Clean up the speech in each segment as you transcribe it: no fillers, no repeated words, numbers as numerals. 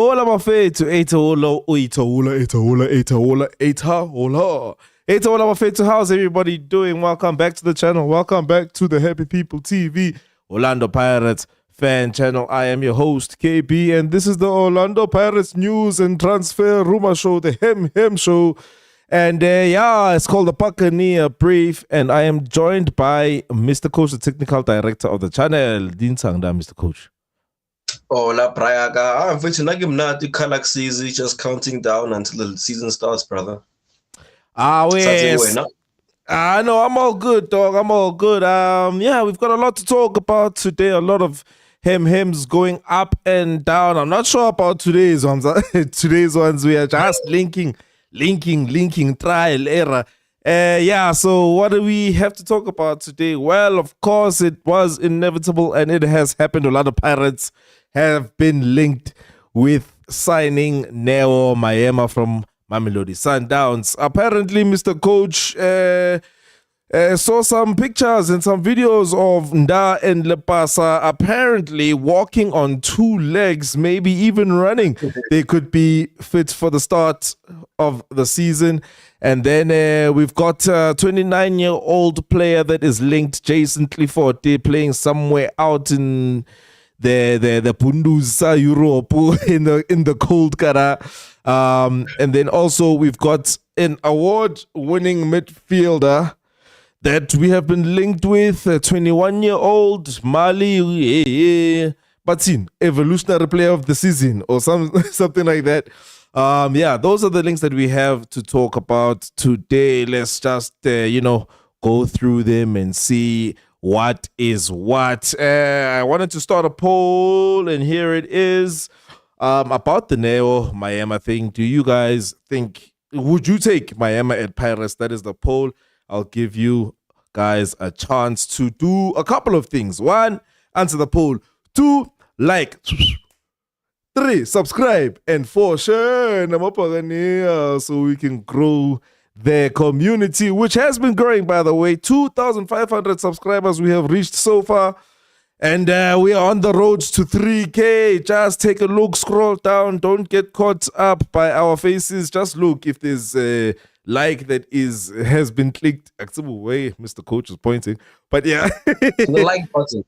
Hola mafethu, Etaola, Etaola mafethu, how's everybody doing? Welcome back to the channel. Welcome back to the Happy People TV, Orlando Pirates fan channel. I am your host, KB, and this is the Orlando Pirates news and transfer rumor show, the Hem show. And it's called the Buccaneer Brief, and I am joined by Mr. Coach, the technical director of the channel. Dinsangda, Mr. Coach. Hola, Prayaga. I'm fitting like him now to Kalaxi, just counting down until the season starts, brother. Yes. No, I'm all good, dog. I'm all good. We've got a lot to talk about today. A lot of hems going up and down. I'm not sure about today's ones. Today's ones we are just linking, trial, error. So what do we have to talk about today? Well, of course, it was inevitable and it has happened. A lot of Pirates have been linked with signing Maema from Mamelodi Sundowns. Apparently, Mr. Coach saw some pictures and some videos of Ndah And Lepasa apparently walking on two legs, maybe even running. They could be fit for the start of the season. And then we've got a 29-year-old player that is linked, Jaisen Clifford, playing somewhere out in the Pundusa Europe in the cold cara. And then also we've got an award-winning midfielder that we have been linked with, a 21-year-old Mali Batin, evolutionary player of the season or something like that. Those are the links that we have to talk about today. Let's just go through them and see what is what. I wanted to start a poll, and here it is. About the Maema thing. Do you guys think, would you take Maema at Pirates? That is the poll. I'll give you guys a chance to do a couple of things. 1, answer the poll. 2, like. 3, subscribe. And 4, share so we can grow the community, which has been growing, by the way. 2,500 subscribers we have reached so far. And we are on the road to 3K. Just take a look, scroll down. Don't get caught up by our faces. Just look if there's a like that has been clicked. Way Mr. Coach is pointing. But yeah. The like button.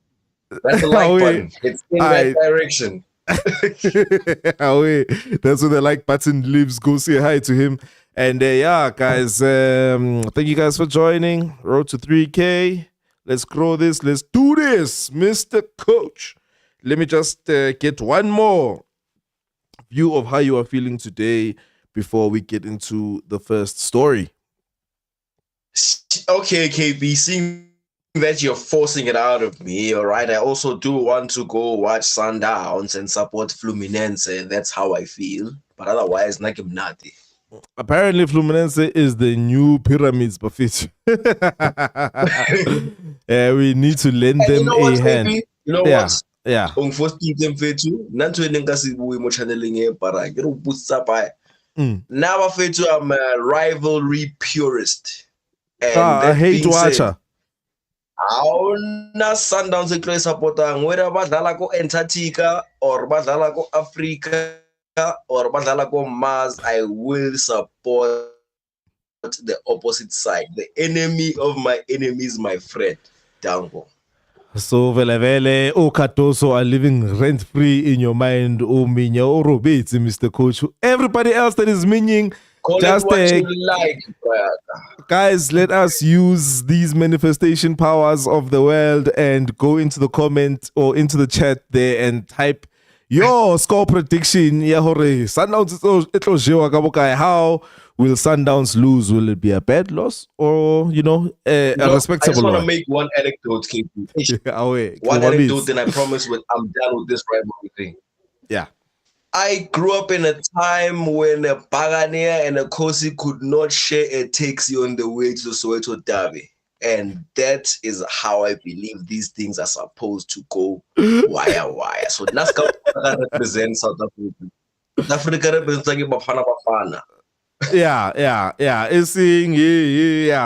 That's the like button. It's in that direction. That's where the like button lives. Go say hi to him. And guys, thank you guys for joining. Road to 3K. Let's grow this. Let's do this, Mr. Coach. Let me just get one more view of how you are feeling today before we get into the first story. Okay, KB, seeing that you're forcing it out of me, all right, I also do want to go watch Sundowns and support Fluminense. That's how I feel. But otherwise, Nakimnati. Apparently, Fluminense is the new Pyramids Buffet. We need to lend them a hand. You know what? Yeah. Now I'm a rivalry purist. And a hate watcher. Awuna Sundowns eklo supportang whether badlala ko Antarctica or badlala ko Africa or badlala ko Mars, I will support the opposite side. The enemy of my enemy is my friend. Dango. So vele Okatoso are living rent free in your mind. Minya Robeti, Mr. Coach. Everybody else that is meaning. Call just it what you like, guys, let us use these manifestation powers of the world and go into the comment or into the chat there and type your score prediction. Sundowns, how will Sundowns lose? Will it be a bad loss or, a respectable one? I just want to make one anecdote, KP. One anecdote, and I promise I'm done with this rivalry thing. Yeah. I grew up in a time when a Buccaneer and a Kosi could not share a taxi on the way to the Soweto derby. And that is how I believe these things are supposed to go wire. So NASCAR represents South Africa. South Africa represents Bafana. Yeah. It's saying,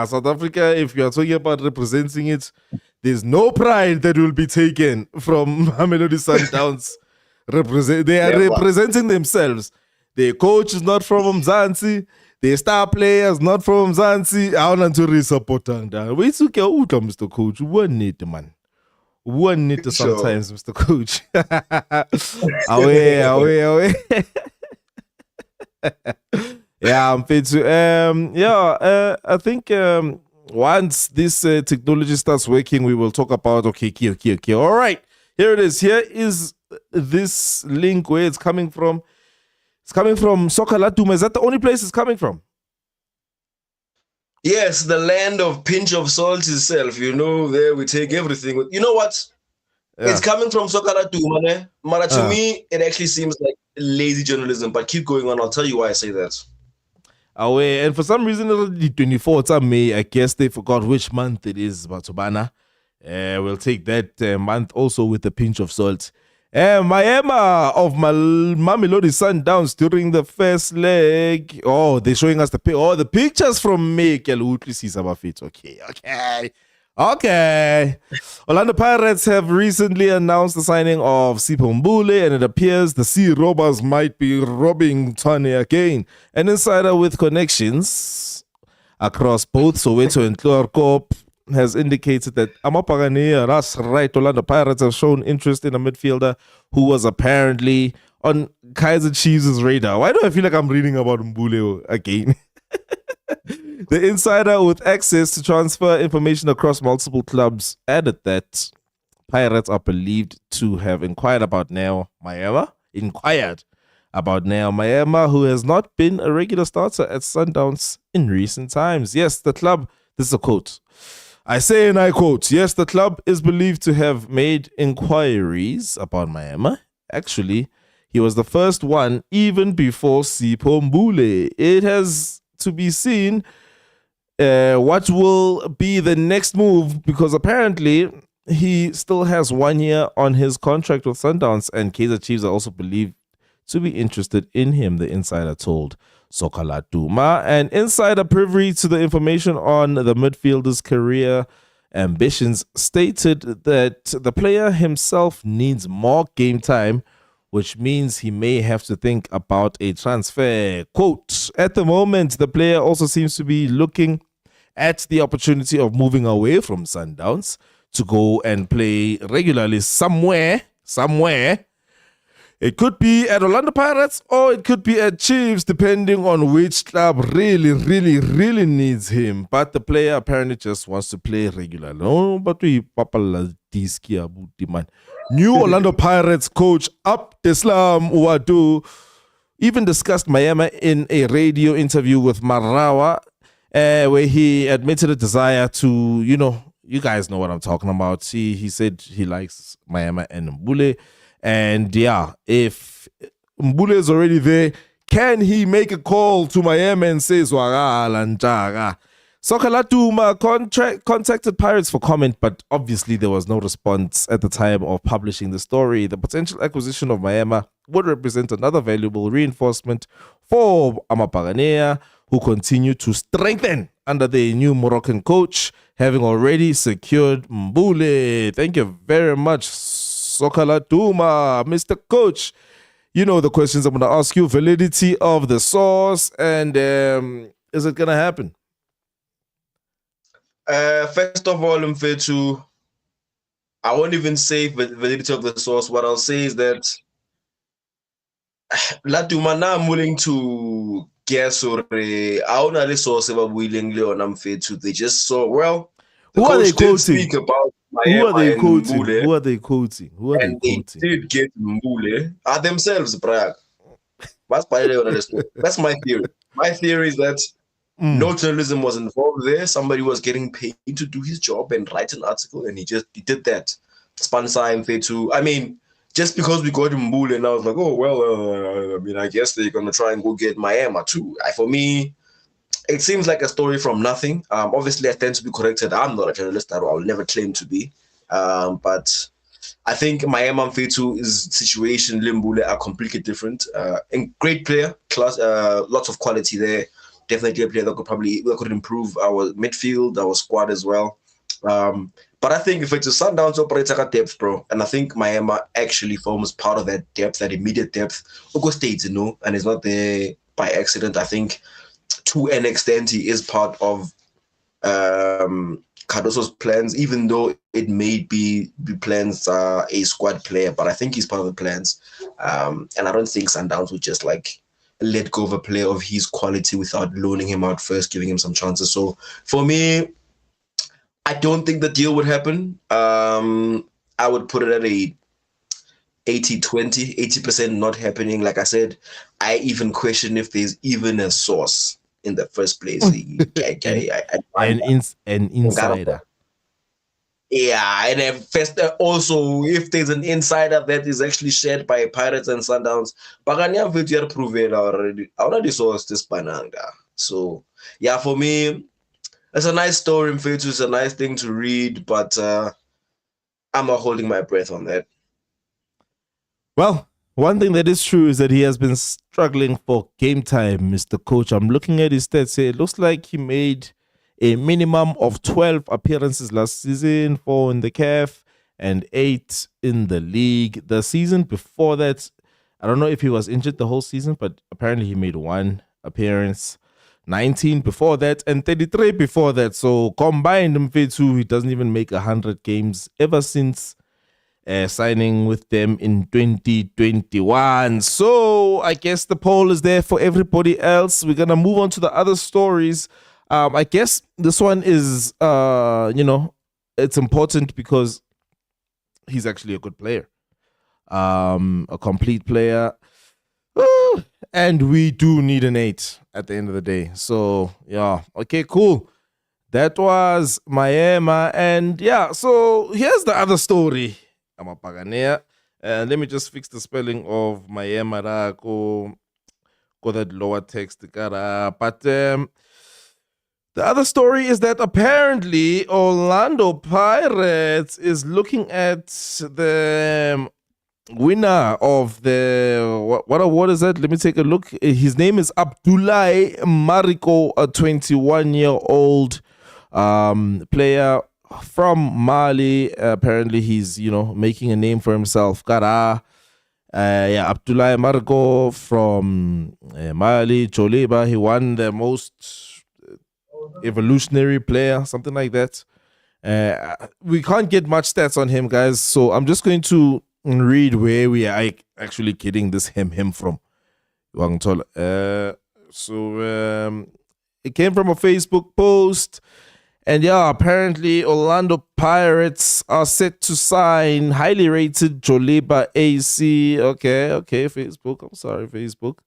South Africa, if you are talking about representing it, there's no pride that will be taken from Mamelodi Sundowns. They are representing themselves. Their coach is not from Mzansi. Their star players not from Mzansi. I want to support that. We took your Mr. Coach. One need man. One need sometimes, Mr. Coach. away. Yeah, I'm fit to. I think once this technology starts working, we will talk about okay. All right, here it is. Here is this link where it's coming from. It's coming from Soweto. Is that the only place it's coming from? Yes, the land of pinch of salt itself. You know, there we take everything. You know what? Yeah. It's coming from Soweto, man. But to me, it actually seems like lazy journalism. But keep going on. I'll tell you why I say that. And for some reason, the 24th of May, I guess they forgot which month it is, Batubana. We'll take that month also with a pinch of salt. Maema of Mamelodi Sundowns during the first leg. Oh, they're showing us the pictures from me. Okay. Orlando Pirates have recently announced the signing of Mbule, and it appears the sea robbers might be robbing Tane again. An insider with connections across both Soweto and Clifford has indicated that Buccaneer, that's right, Orlando Pirates have shown interest in a midfielder who was apparently on Kaizer Chiefs' radar. Why do I feel like I'm reading about Mbule again? The insider with access to transfer information across multiple clubs added that Pirates are believed to have inquired about Maema, who has not been a regular starter at Sundowns in recent times. Yes, the club, this is a quote. I say and I quote, yes, the club is believed to have made inquiries about Maema. Actually, he was the first one even before Mbule. It has to be seen what will be the next move, because apparently he still has 1 year on his contract with Sundowns, and Kaizer Chiefs are also believed to be interested in him, the insider told Soweto. An insider privy to the information on the midfielder's career ambitions stated that the player himself needs more game time, which means he may have to think about a transfer. Quote, at the moment, the player also seems to be looking at the opportunity of moving away from Sundowns to go and play regularly somewhere. It could be at Orlando Pirates or it could be at Chiefs, depending on which club really needs him. But the player apparently just wants to play regularly. No, but we man. New Orlando Pirates coach Abdullah Ouaddou even discussed Maema in a radio interview with Marawa, where he admitted a desire to, you guys know what I'm talking about. He said he likes Maema and Mbule. And yeah, if Mbule is already there, can he make a call to Maema and say, Soweto contacted Pirates for comment, but obviously there was no response at the time of publishing the story. The potential acquisition of Maema would represent another valuable reinforcement for Buccaneer, who continue to strengthen under the new Moroccan coach, having already secured Mbule. Thank you very much, Soweto, Mr. Coach. You know the questions I'm going to ask you. Validity of the source, and is it going to happen? First of all, Mfethu, I won't even say validity of the source. What I'll say is that Latuma, I'm willing to guess or I only source ever willingly on Mfethu. They just saw, well, who are they quoting? Speak about Who are they quoting? And they did get Mbule are themselves, Brag. That's my theory. My theory is that no journalism was involved there. Somebody was getting paid to do his job and write an article, and he did that. Sponsor Mfethu. I mean, just because we got Mbule, and I was like, oh well, I guess they're gonna try and go get Maema too. For me, it seems like a story from nothing. Obviously, I tend to be corrected. I'm not a journalist. I will never claim to be. But I think Maema and Mfethu's situation, Mbule, are completely different. And great player, class, lots of quality there. Definitely a player that could improve our midfield, our squad as well. But I think if it's a Sundowns operates like a depth, bro, and I think Maema actually forms part of that depth, that immediate depth. Oko states, and it's not there by accident. I think to an extent he is part of Cardoso's plans, even though it may be plans a squad player, but I think he's part of the plans. And I don't think Sundowns would just like let go of a player of his quality without loaning him out first, giving him some chances. So for me, I don't think the deal would happen. I would put it at a 80-20, 80% not happening. Like I said, I even question if there's even a source in the first place. An insider. Yeah, and first, also, if there's an insider that is actually shared by Pirates and Sundowns, Buccaneer Brief proven already source this bananga. So, yeah, for me, it's a nice story, Mfethu. It's a nice thing to read, but I'm not holding my breath on that. Well, one thing that is true is that he has been struggling for game time, Mr. Coach. I'm looking at his stats here. It looks like he made a minimum of 12 appearances last season, 4 in the CAF and 8 in the league. The season before that, I don't know if he was injured the whole season, but apparently he made 1 appearance. 19 before that and 33 before that. So combined, Mfethu, he doesn't even make 100 games ever since signing with them in 2021. So I guess the poll is there for everybody else. We're going to move on to the other stories. I guess this one is, it's important because he's actually a good player, a complete player. And we do need an 8 at the end of the day. So, yeah. Okay, cool. That was Maema. And, yeah, so here's the other story. I'm a Buccaneer. And let me just fix the spelling of Maema. Go that lower text. But the other story is that apparently Orlando Pirates is looking at the winner of the what award is that? Let me take a look. His name is Abdullah Marico, a 21-year-old player from Mali. Apparently he's making a name for himself. Abdullah Marico from Mali, Joliba. He won the most evolutionary player, something like that. We can't get much stats on him, guys, so I'm just going to read where we are actually getting this him from. It came from a Facebook post. And yeah, apparently Orlando Pirates are set to sign highly rated Joliba AC. Okay, Facebook. I'm sorry, Facebook.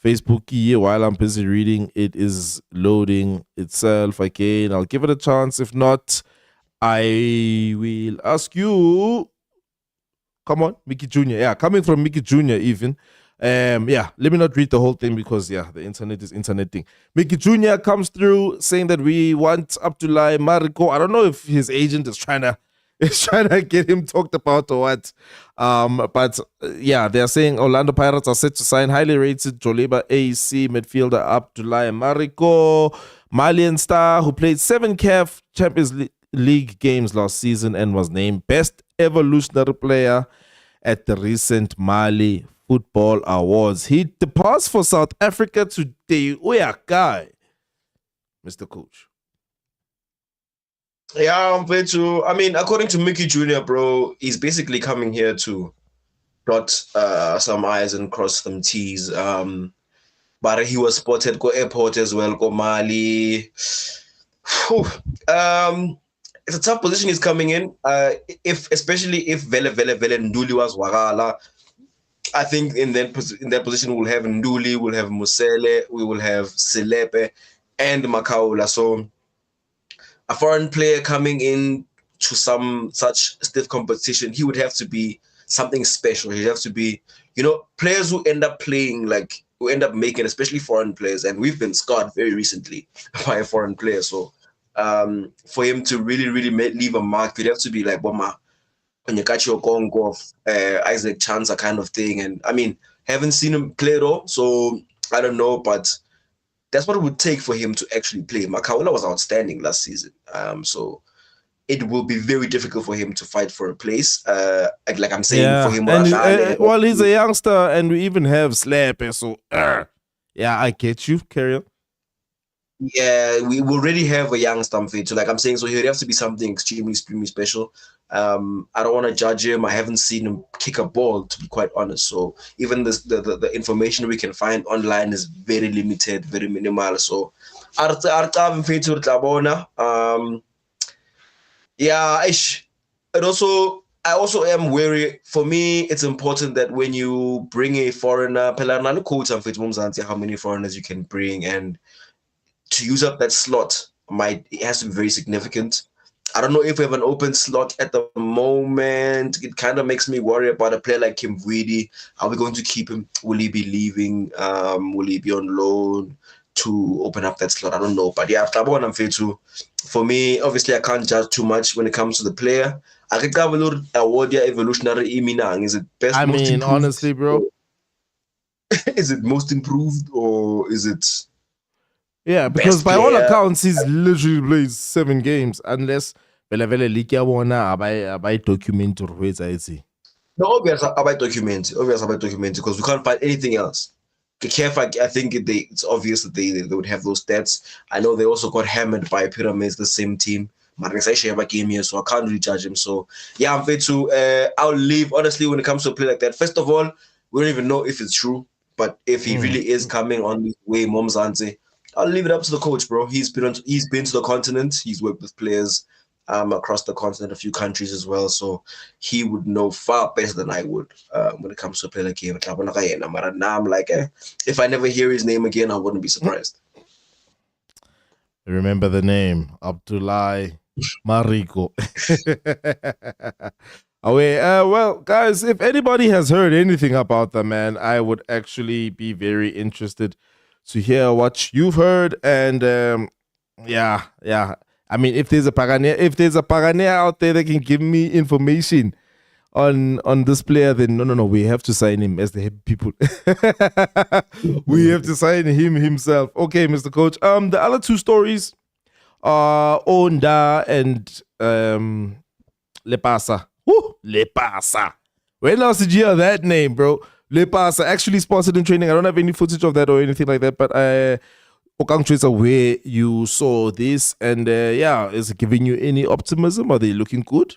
Facebook, while I'm busy reading, it is loading itself again. I'll give it a chance. If not, I will ask you. Come on, Mickey Jr. Yeah, coming from Mickey Jr. even. Let me not read the whole thing because, the internet is interneting. Mickey Jr. comes through saying that we want Abdullah Marico. I don't know if his agent is trying to get him talked about or what. But they're saying Orlando Pirates are set to sign highly rated Joliba AC midfielder Abdullah Marico, Malian star who played 7 CAF Champions League games last season and was named best evolutionary player at the recent Mali Football Awards. He departs for South Africa today. Guy, Mr. Coach. Yeah, I mean, according to Mickey Jr., bro, he's basically coming here to dot some I's and cross some T's. But he was spotted go airport as well, go Mali. It's a tough position he's coming in. Especially if Vele Nduli was Wagala. I think in that position we'll have Nduli, we'll have Musele, we will have Selepe and Makaula. So a foreign player coming in to some such stiff competition, he would have to be something special. He'd have to be, players who end up playing, like, who end up making, especially foreign players. And we've been scarred very recently by a foreign player. So for him to really, really leave a mark, he'd have to be like Boma, Onyekachi Okonkwo, Isaac Chansa kind of thing. And I mean, haven't seen him play though, so I don't know, but that's what it would take for him to actually play. Makaula was outstanding last season. So it will be very difficult for him to fight for a place. Like I'm saying, Yeah, for him, and well, he's a youngster, and we even have Slap, so yeah, I get you. Carry on. Yeah, we already have a young Stamford. So like I'm saying, so he'd have to be something extremely special. I don't want to judge him. I haven't seen him kick a ball, to be quite honest. So even the information we can find online is very limited, very minimal. So yeah, and also I also am wary. For me, it's important that when you bring a foreigner, how many foreigners you can bring, and to use up that slot it has to be very significant. I don't know if we have an open slot at the moment. It kind of makes me worry about a player like Mbule. Are we going to keep him? Will he be leaving? Will he be on loan to open up that slot? I don't know. But yeah, for me, obviously, I can't judge too much when it comes to the player. I think I will award evolutionary iminang. Is it best? I mean, improved? Honestly, bro. Is it most improved or is it? Yeah, because by all accounts, he's literally played 7 games, unless by document or where I see. No, obviously about document, because we can't find anything else. I think it's obvious that they would have those stats. I know they also got hammered by Pyramids, the same team. So I can't really judge him. So yeah, I'm fair to. I'll leave honestly when it comes to a play like that. First of all, we don't even know if it's true, but if he really is coming on this way, Momzanze, I'll leave it up to the coach, bro. He's been to the continent. He's worked with players across the continent, a few countries as well. So he would know far better than I would when it comes to a player like him. Now I'm like, if I never hear his name again, I wouldn't be surprised. Remember the name, Abdullah Marico. Well, guys, if anybody has heard anything about the man, I would actually be very interested to hear what you've heard. And yeah. I mean, if there's a Buccaneer out there that can give me information on this player, then no, we have to sign him as the head people. We have to sign him himself. Okay, Mr. Coach. The other 2 stories are Ndah and Lepasa. Woo, Lepasa. When last did you hear that name, bro? Lepasa, actually spotted in training. I don't have any footage of that or anything like that, but where you saw this, and is it giving you any optimism? Are they looking good?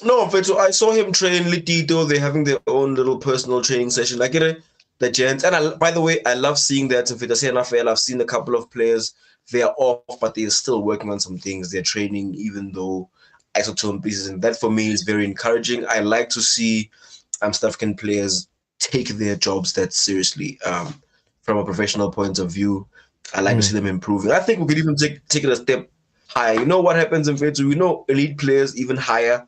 No, Fetu, I saw him train Litito. They're having their own little personal training session. I get it, the gents. And by the way, I love seeing that. I've seen a couple of players. They are off, but they're still working on some things. They're training, even though isotone pieces, and that for me is very encouraging. I like to see South African players take their jobs that seriously. From a professional point of view, I like to see them improving. I think we could even take it a step higher. You know what happens in Fetu? We know elite players even hire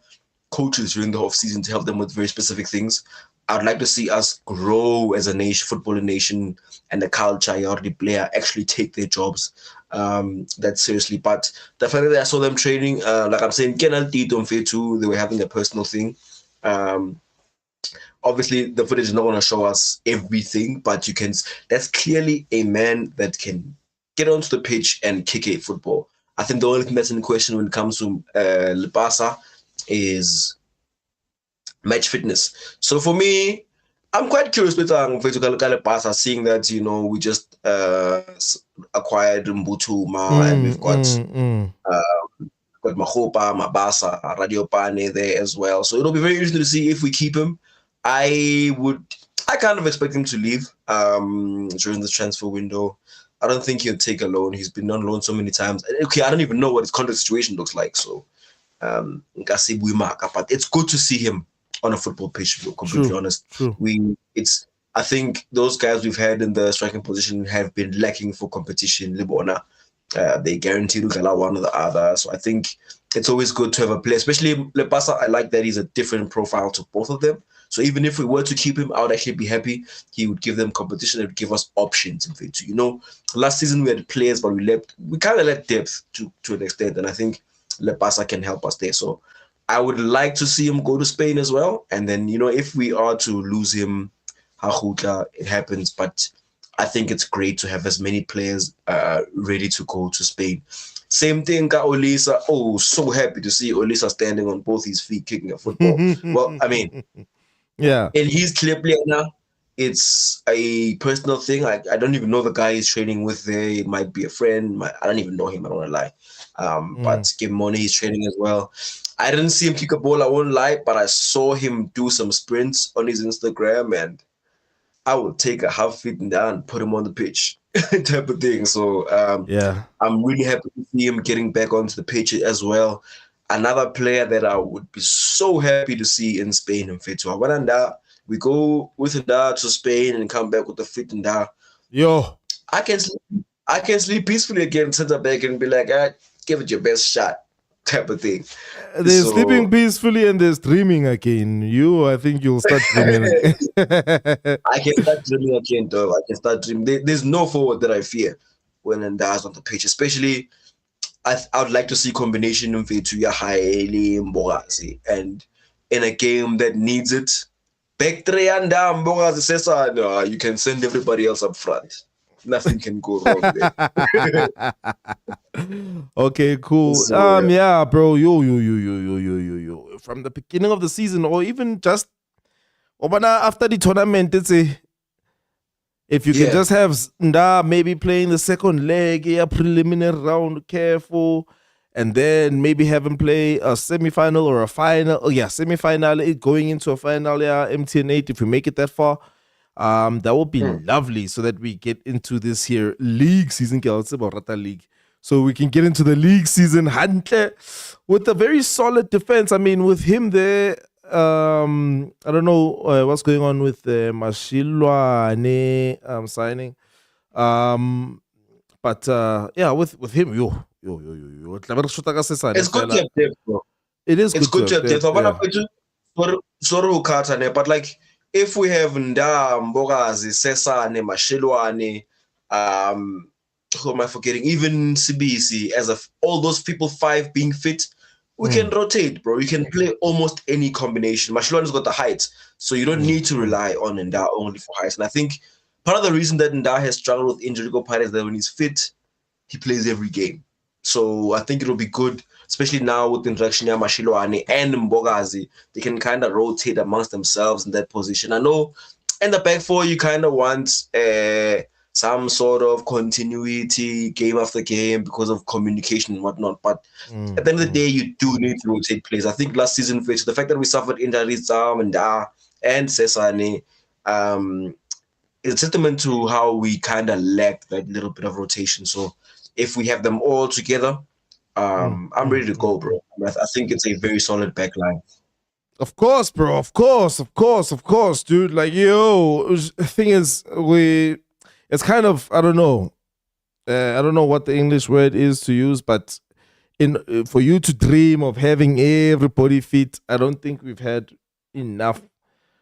coaches during the off season to help them with very specific things. I'd like to see us grow as a nation, footballing nation, and the culture, the player actually take their jobs that seriously. But the fact that I saw them training, like I'm saying, they were having a personal thing. Obviously, the footage is not going to show us everything, but that's clearly a man that can get onto the pitch and kick a football. I think the only thing that's in question when it comes to Lepasa is match fitness. So for me, I'm quite curious with Lepasa, seeing that, we just acquired Mbutuma, and we've got Mahopa, Mabasa, Radiopane there as well. So it'll be very interesting to see if we keep him. I kind of expect him to leave during the transfer window. I don't think he'll take a loan. He's been on loan so many times. Okay, I don't even know what his contract situation looks like. So, but it's good to see him on a football pitch, to be completely honest. True. I think those guys we've had in the striking position have been lacking for competition. Libona, they guarantee to allow one or the other. So I think it's always good to have a player, especially Lepasa. I like that he's a different profile to both of them. So even if we were to keep him, I would actually be happy. He would give them competition. It would give us options. In fact, last season we had players, but we kind of let depth to an extent, and I think Lepasa can help us there. So I would like to see him go to Spain as well. And then if we are to lose him, it happens. But I think it's great to have as many players ready to go to Spain. Same thing, Olisa. Oh, so happy to see Olisa standing on both his feet kicking a football. Well, I mean, yeah. and he's clear player now. It's a personal thing. I don't even know the guy he's training with there. It might be a friend. I don't even know him. I don't want to lie. But Game Money he's training as well. I didn't see him kick a ball. I won't lie, but I saw him do some sprints on his Instagram, and I would take a half feet down and put him on the pitch type of thing. So yeah, I'm really happy to see him getting back onto the pitch as well. Another player that I would be so happy to see in Spain and Fitu. We go with Ndah to Spain and come back with the fit Ndah. Yo, I can sleep peacefully again, center back and be like, give it your best shot, type of thing. there's sleeping peacefully and there's dreaming again. I think you'll start dreaming again. I can start dreaming again, though. I can start dreaming. There's no forward that I fear when Ndah's on the pitch, especially. I would like to see combination of Vetuya Haile Mbogazi, and in a game that needs it, back three and down Mbogazi says, no, you can send everybody else up front. Nothing can go wrong there. Okay, cool. So, yeah, bro. Yo. From the beginning of the season, or even just after the tournament, if you can just have Ndah maybe playing the second leg, preliminary round, careful, and then maybe have him play a semi-final or a final. Oh, yeah, semi-final, going into a final, MTN8, if we make it that far. That would be lovely, so that we get into this here league season, league. So we can get into the league season with a very solid defense. I mean, with him there, I don't know what's going on with the Mashilwane signing. But yeah, with him, it's good to have depth, bro. It is good to have depth. Sorry, but like, if we have Ndah, Mbogazi, Sesane, Mashilwane, who am I forgetting? Even CBC, all those people 5 being fit, we can rotate, bro. You can play almost any combination. Mashilwane's got the height, so you don't need to rely on Ndah only for height. And I think part of the reason that Ndah has struggled with injury is that when he's fit, he plays every game. So I think it'll be good, especially now with the introduction of Mashilwane and Mbogazi. They can kind of rotate amongst themselves in that position. I know in the back four, you kind of want some sort of continuity game after game because of communication and whatnot. But at the end of the day, you do need to rotate players. I think last season, the fact that we suffered injuries, and Sesane, is a testament to how we kind of lacked that little bit of rotation. So if we have them all together, I'm ready to go, bro. I think it's a very solid back line. Of course, bro. Of course, dude. Like, the thing is, it's kind of, I don't know what the English word is to use, but for you to dream of having everybody fit, I don't think we've had enough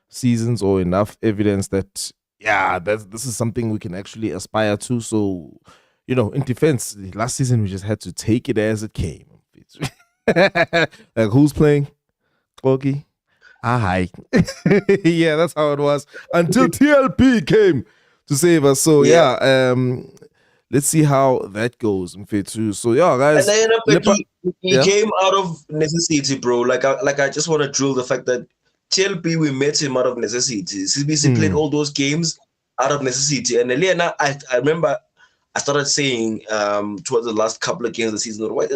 seasons or enough evidence that this is something we can actually aspire to. So, in defense, last season we just had to take it as it came. Like, who's playing? Kogi? Hi. Yeah, that's how it was until TLP came to save us. So let's see how that goes. So guys, and then he came out of necessity, bro. Like I just want to drill the fact that TLP, we met him out of necessity. CBC played all those games out of necessity. And Elena, I remember I started saying towards the last couple of games of the season, we're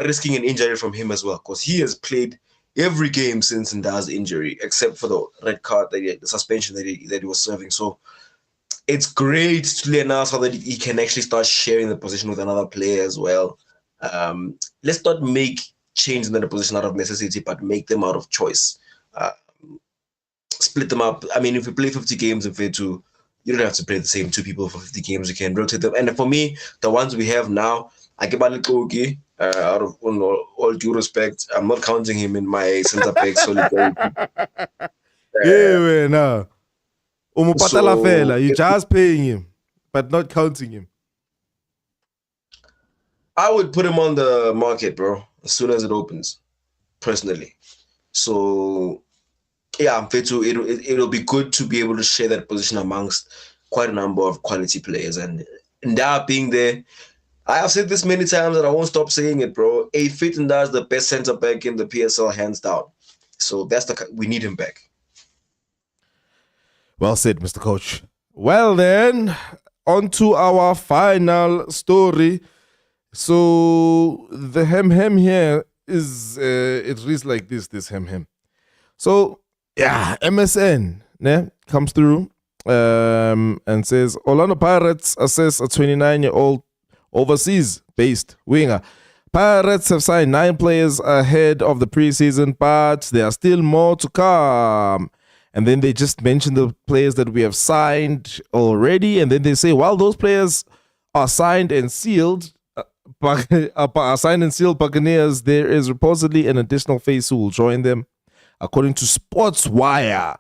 risking an injury from him as well, because he has played every game since Ndah's injury, except for the red card, the suspension that he was serving. So it's great to now so that he can actually start sharing the position with another player as well. Let's not make changes in the position out of necessity, but make them out of choice. Split them up. I mean, if we play 50 games in F2, you don't have to play the same 2 people for 50 games. You can rotate them. And for me, the ones we have now, I give Kogi, out of all due respect, I'm not counting him in my center back solidarity. No. You're just paying him, but not counting him. I would put him on the market, bro, as soon as it opens, personally. So yeah, Mfethu, it'll be good to be able to share that position amongst quite a number of quality players. And Ndah being there, I have said this many times and I won't stop saying it, bro. A Fit Ndah is the best centre back in the PSL, hands down. So we need him back. Well said, Mr. Coach. Well then, on to our final story. So the hem here is it reads like this hem. So yeah, MSN comes through and says Orlando Pirates assess a 29-year-old overseas-based winger. Pirates have signed 9 players ahead of the preseason, but there are still more to come. And then they just mention the players that we have signed already, and then they say, while those players are signed and sealed, Buccaneers, there is reportedly an additional face who will join them. According to SportsWire,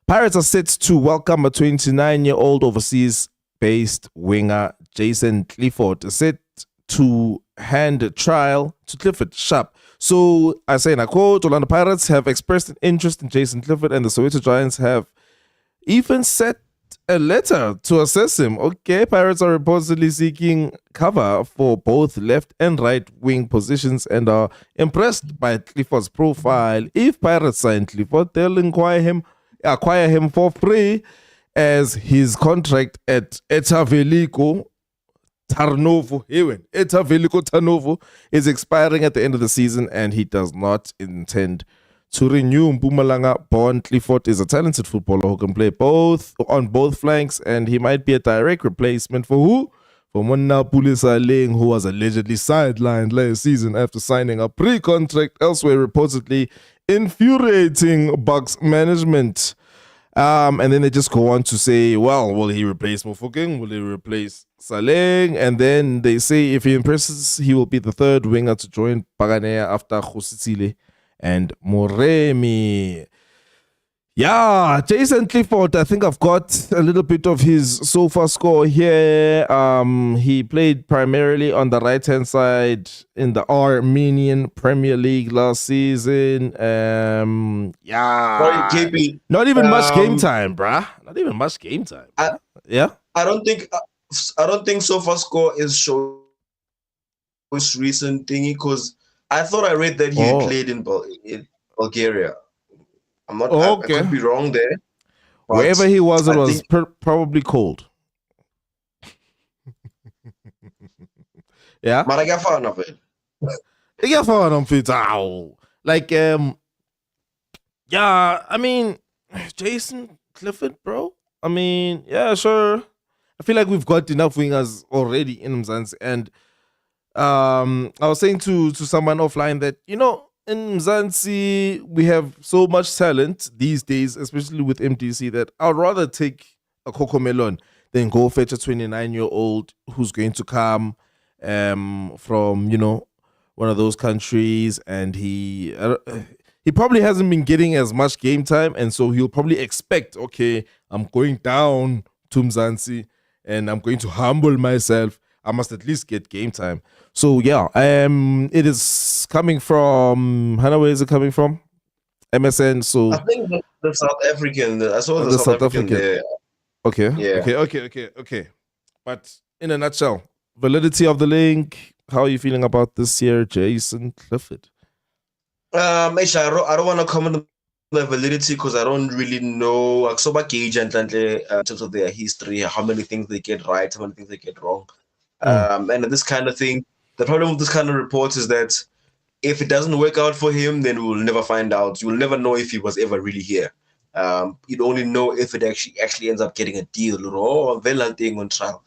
Pirates are set to welcome a 29-year-old overseas-based winger, Jaisen Clifford, set to hand a trial to Clifford sharp. So I say in a quote, Orlando Pirates have expressed an interest in Jaisen Clifford, and the Soweto Giants have even sent a letter to assess him. Okay, Pirates are reportedly seeking cover for both left and right wing positions and are impressed by Clifford's profile. If Pirates sign Clifford, they'll acquire him for free, as his contract at Etaveliko Tarnovo is expiring at the end of the season, and he does not intend to renew. Mpumalanga-born Clifford is a talented footballer who can play on both flanks, and he might be a direct replacement for who? For Mbule Saleng, who was allegedly sidelined last season after signing a pre-contract elsewhere, reportedly infuriating Bucks management. And then they just go on to say, well, will he replace Mofokeng? Will he replace Saleng? And then they say if he impresses, he will be the third winger to join Buccaneer after Khositsile and Moremi. Yeah, Jaisen Clifford, I think I've got a little bit of his SOFA score here. He played primarily on the right-hand side in the Armenian Premier League last season. Sorry, KP. Not even much game time, bruh. Not even much game time. Yeah? I don't think SOFA score is showing most recent thingy, because I thought I read that he played in Bulgaria. I'm not. Okay. I could be wrong there. Wherever he was, it was probably cold. Yeah. But I got far enough it. Like, yeah, I mean, Jaisen Clifford, bro. I mean, yeah, sure. I feel like we've got enough wingers already in Mzansi. And I was saying to someone offline that, you know, in Mzansi, we have so much talent these days, especially with MDC, that I'd rather take a Coco Melon than go fetch a 29-year-old who's going to come from, you know, one of those countries, and he probably hasn't been getting as much game time, and so he'll probably expect, okay, I'm going down to Mzansi and I'm going to humble myself. I must at least get game time. So yeah, it is coming from, Hannah, where is it coming from? MSN. So I think the South African. I saw the South African there. Okay. Yeah. Okay. But in a nutshell, validity of the link. How are you feeling about this year, Jaisen Clifford? Actually, I don't want to comment on the validity because I don't really know. I saw gauge and in terms of their history, how many things they get right, how many things they get wrong. And this kind of thing, the problem with this kind of reports is that if it doesn't work out for him, then we'll never find out. You'll never know if he was ever really here. You'd only know if it actually ends up getting a deal or thing on trial.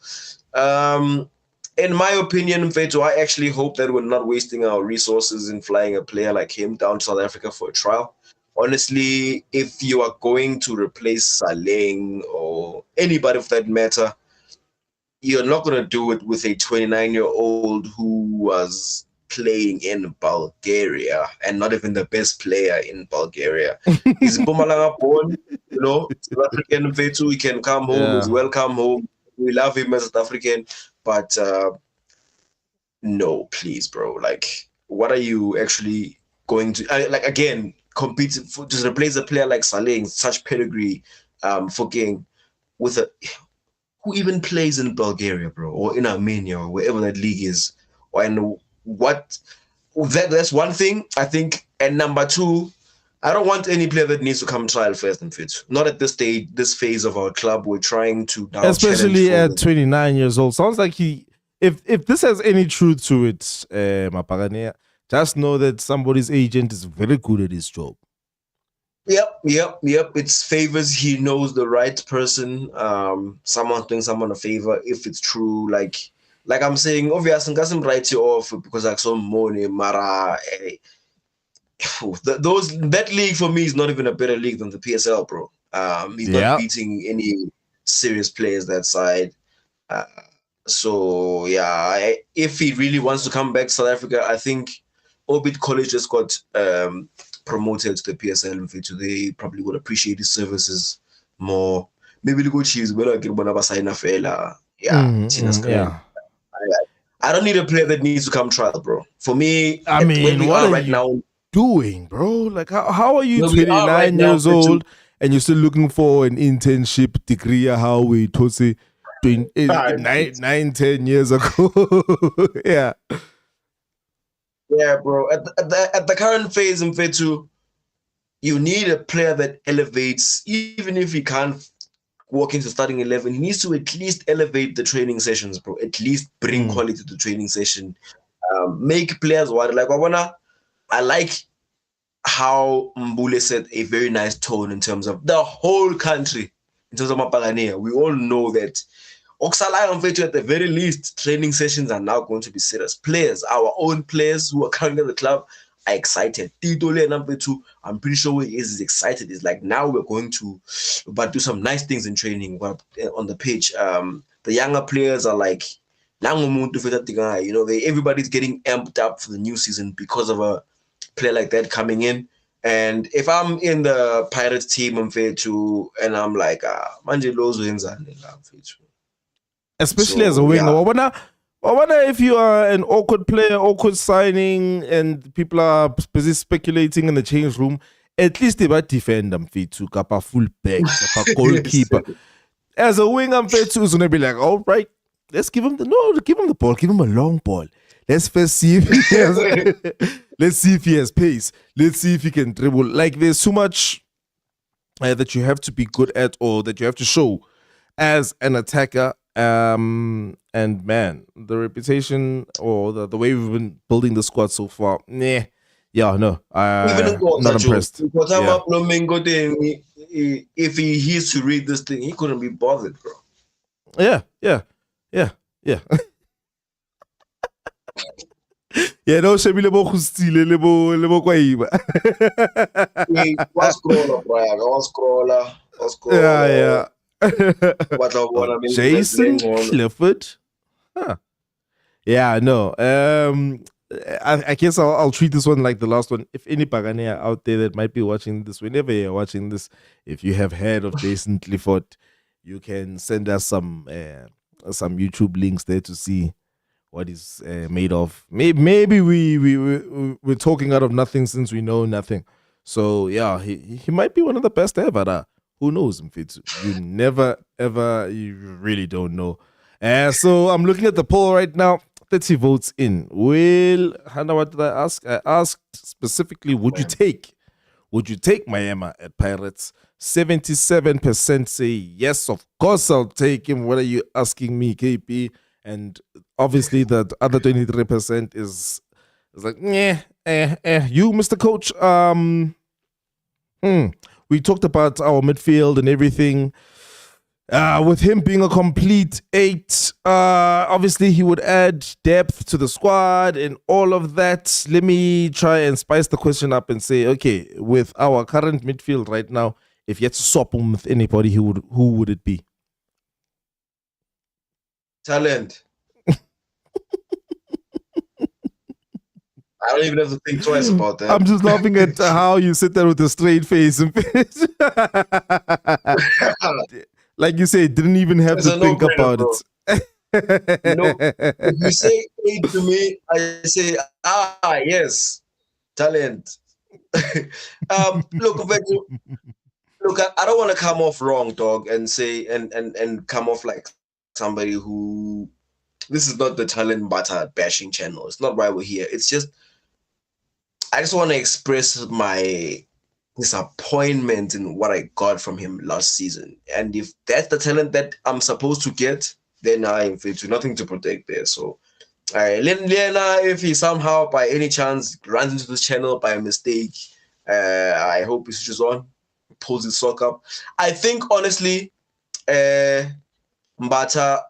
In my opinion, Mfethu, I actually hope that we're not wasting our resources in flying a player like him down to South Africa for a trial. Honestly, if you are going to replace Saleng or anybody for that matter, you're not going to do it with a 29-year-old who was playing in Bulgaria and not even the best player in Bulgaria. He's Mpumalanga born, you know, South African Mfethu. He can come home, he's welcome home. We love him as South African, but no, please, bro. Like, what are you actually going to, again, compete to replace a player like Saleh, such pedigree, fucking with a who even plays in Bulgaria, bro, or in Armenia, or wherever that league is, and what that's one thing I think. And number two, I don't want any player that needs to come trial first and fit. Not at this stage, this phase of our club. We're trying to now, especially at 29 years old. Sounds like if this has any truth to it, Buccaneer, just know that somebody's agent is very good at his job. Yep. It's favors. He knows the right person. Someone doing someone a favor if it's true. Like I'm saying, obviously, doesn't write you off because like some money, Mara. That league for me is not even a better league than the PSL, bro. He's not beating any serious players that side. So yeah, if he really wants to come back to South Africa, I think Orbit College just got promoted to the PSL. They probably would appreciate his services more. Maybe the coach is better. I don't need a player that needs to come trial, bro. For me, I mean, what are right now doing, bro? Like, how are you 29 years old and you're still looking for an internship degree? How we told 9-10 years ago? Yeah. Yeah, bro. At the current phase in Fetu, you need a player that elevates, even if he can't walk into starting 11, he needs to at least elevate the training sessions, bro. At least bring quality to the training session. Make players what like I like how Mbule set a very nice tone in terms of the whole country, in terms of Buccaneer. We all know that Oxalai at the very least, training sessions are now going to be serious. Players, our own players who are currently at the club, are excited. Titole and number 2, I'm pretty sure he is excited. It's like now we're going to do some nice things in training on the pitch. The younger players are like, everybody's getting amped up for the new season because of a player like that coming in. And if I'm in the Pirates team, I'm fair to, and I'm like, manje lozo yenzani la mfethu. Especially as a winger. I wonder if you are an awkward player, awkward signing, and people are busy speculating in the change room, at least they might defend them to kapa full back, kapa goalkeeper. As a winger, I'm is going to be like, all right, let's give him the ball, give him a long ball. Let's first see if he has, let's see if he has pace. Let's see if he can dribble. Like, there's so much that you have to be good at, or that you have to show as an attacker. And man, the reputation or the way we've been building the squad so far, I'm not impressed. If he hears to read this thing, he couldn't be bothered, bro. Yeah. Yeah, no, Shabile bo khustile le bo kwaiba. Was scroller. Yeah. Jaisen, Clifford. Huh. Yeah, no. I guess I'll treat this one like the last one. If any Buccaneer out there that might be watching this, whenever you're watching this, if you have heard of Jaisen Clifford, you can send us some YouTube links there to see what he's made of. Maybe we're talking out of nothing since we know nothing. So yeah, he might be one of the best ever. Who knows? You never ever, you really don't know. So I'm looking at the poll right now. 30 votes in. Well, Hannah, what did I ask? I asked specifically, would you take Maema at Pirates? 77% say yes, of course I'll take him. What are you asking me, KP? And obviously that other 23% is like, you, Mr. Coach. We talked about our midfield and everything. With him being a complete 8, obviously he would add depth to the squad and all of that. Let me try and spice the question up and say, okay, with our current midfield right now, if you had to swap him with anybody, who would it be? Talent. I don't even have to think twice about that. I'm just laughing at how you sit there with a straight face. Like you say, didn't even have to think about it. If you say 8 to me, I say, yes, talent. Look, look, I don't want to come off wrong, dog, and say and come off like somebody who this is not the talent butter bashing channel. It's not why we're here. It's just I just want to express my disappointment in what I got from him last season. And if that's the talent that I'm supposed to get, then I am fit to nothing to protect there. So Lena, if he somehow by any chance runs into this channel by mistake, I hope he switches on, pulls his sock up. I think honestly, Mbata,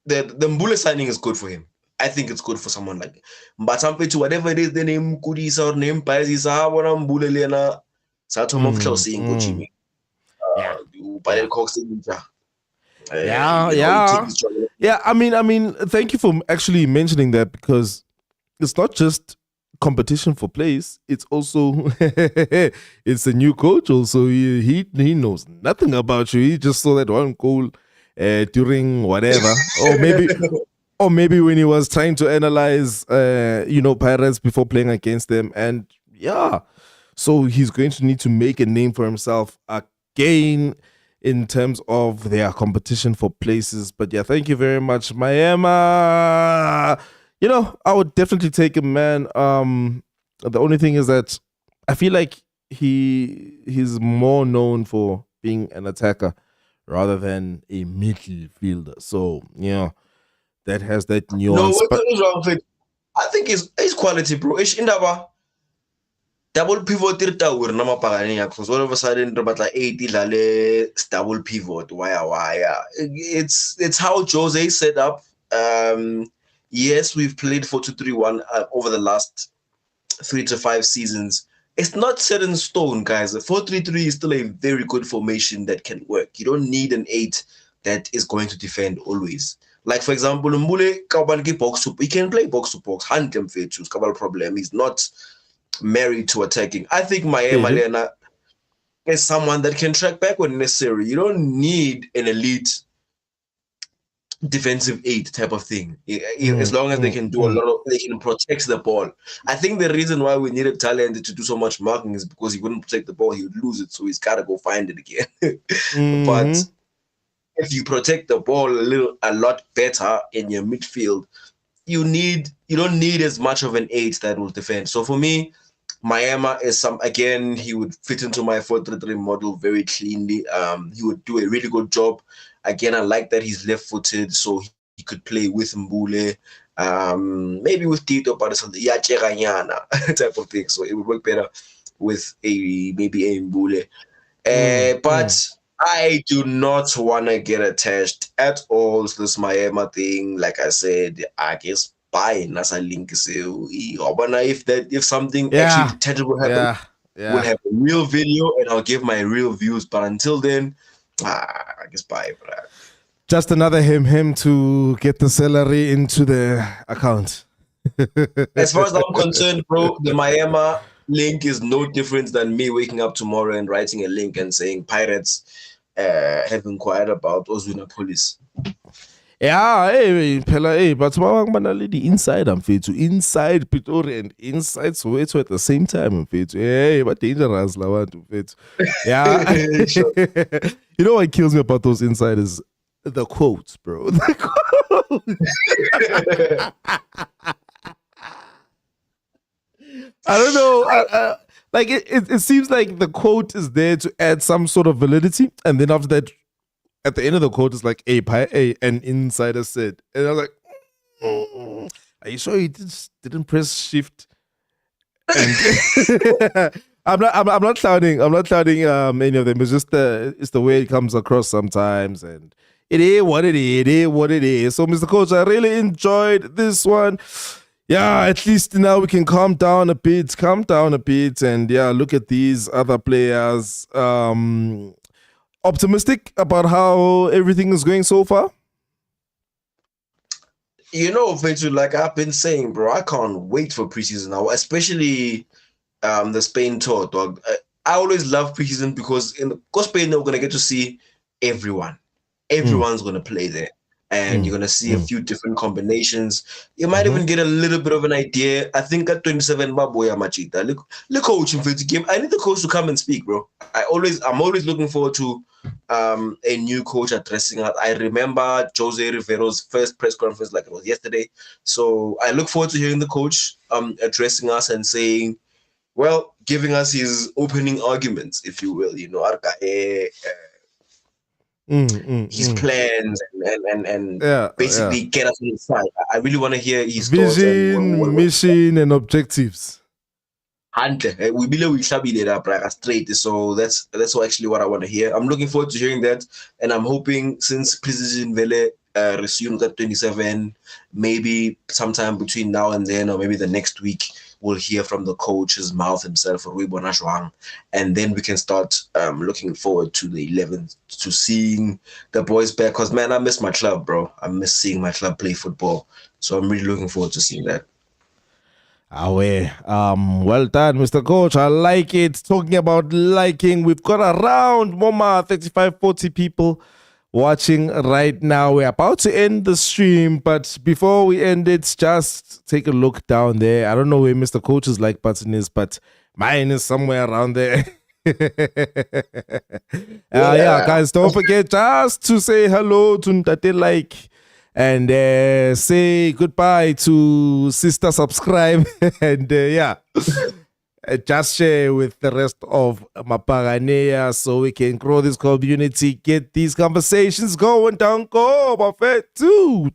the Mbule signing is good for him. I think it's good for someone like Mbata to whatever it is, the name Kudisa or name Paisisa, Mbule Lena, Satomov Closing Jimmy. Yeah. I mean, thank you for actually mentioning that, because it's not just competition for place. It's also it's a new coach. Also, he knows nothing about you. He just saw that one goal during whatever, or maybe when he was trying to analyze, Pirates before playing against them, and yeah. So he's going to need to make a name for himself again in terms of their competition for places. But yeah, thank you very much, Maema. I would definitely take him, man. The only thing is that I feel like he's more known for being an attacker rather than a midfielder. So, that has that nuance. No, what is wrong with it? I think it's quality, bro. It's Indaba. Double pivot tower nama pagani because all of a sudden about like 80 lale double pivot why it's how Jose set up. Yes, we've played 4-2-3-1 over the last 3 to 5 seasons. It's not set in stone, guys. The 4-3-3 is still a very good formation that can work. You don't need an 8 that is going to defend always. Like, for example, Mbule he can play box to box. Handle problem. He's not married to attacking. I think Maema is someone that can track back when necessary. You don't need an elite defensive 8 type of thing. As long as they can do they can protect the ball. I think the reason why we needed talent to do so much marking is because he wouldn't protect the ball, he would lose it, so he's got to go find it again. But if you protect the ball a lot better in your midfield, you don't need as much of an 8 that will defend. So for me, Maema is he would fit into my 4-3-3 model very cleanly. He would do a really good job. Again, I like that he's left-footed, so he could play with Mbule, maybe with Tito, but something type of thing. So it would work better with maybe a Mbule. But I do not want to get attached at all to this Maema thing. Like I said, I guess buy Nasa link. So if something actually tangible happens, we'll have a real video and I'll give my real views. But until then, I guess bye. Just another him to get the salary into the account. As far as I'm concerned, bro, the Maema link is no different than me waking up tomorrow and writing a link and saying Pirates have inquired about Ozuna Police. Yeah, but the inside inside Pretoria and inside Soweto at the same time, hey, what dangerous yeah. You know what kills me about those insiders? The quotes, bro. The quotes. I don't know. Like it seems like the quote is there to add some sort of validity, and then after that, at the end of the quote, it's like an insider said, and I was like, "Are you sure you didn't press shift?" And I'm not clouding any of them. It's just it's the way it comes across sometimes, and it is what it is. So, Mr. Coach, I really enjoyed this one. Yeah, at least now we can calm down a bit, and yeah, look at these other players. Optimistic about how everything is going so far? Victor, like I've been saying, bro, I can't wait for preseason now, especially the Spain tour, dog. I always love preseason because in Spain, we're going to get to see everyone. Everyone's going to play there. and you're going to see a few different combinations. You might even get a little bit of an idea. I think at 27, Baboya Machita, look coach in the game. I need the coach to come and speak, bro. I'm always looking forward to a new coach addressing us. I remember Jose Rivero's first press conference like it was yesterday. So I look forward to hearing the coach addressing us and saying, well, giving us his opening arguments, if you will, his plans and basically get us inside. I really want to hear his vision, mission, and objectives. We believe we shall be there straight. So that's actually what I want to hear. I'm looking forward to hearing that, and I'm hoping since President Vele resumes at 27, maybe sometime between now and then, or maybe the next week, we'll hear from the coach's mouth himself, and then we can start looking forward to the 11th, to seeing the boys back. Because, man, I miss my club, bro. I miss seeing my club play football. So I'm really looking forward to seeing that. Well done, Mr. Coach. I like it. Talking about liking, we've got around 35-40 people watching right now. We're about to end the stream, but before we end it, just take a look down there. I don't know where Mr. Coach's like button is, but mine is somewhere around there. Guys, don't forget just to say hello to Ntate Like and say goodbye to Sister Subscribe and just share with the rest of Mapaganea so we can grow this community, get these conversations going. Don't go, Buffet too.